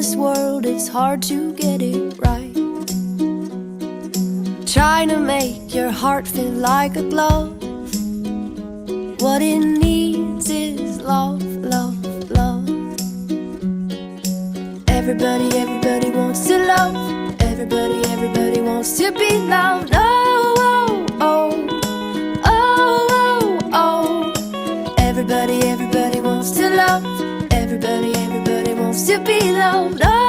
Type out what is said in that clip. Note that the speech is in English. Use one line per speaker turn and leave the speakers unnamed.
this world, it's hard to get it right. Trying to make your heart feel like a glove. What it needs is love, love, love. Everybody, everybody wants to love. Everybody, everybody wants to be loved. Oh, oh, oh, oh, oh, oh. Everybody, everybody wants to love. Everybody, everybody wants to be loved. Oh,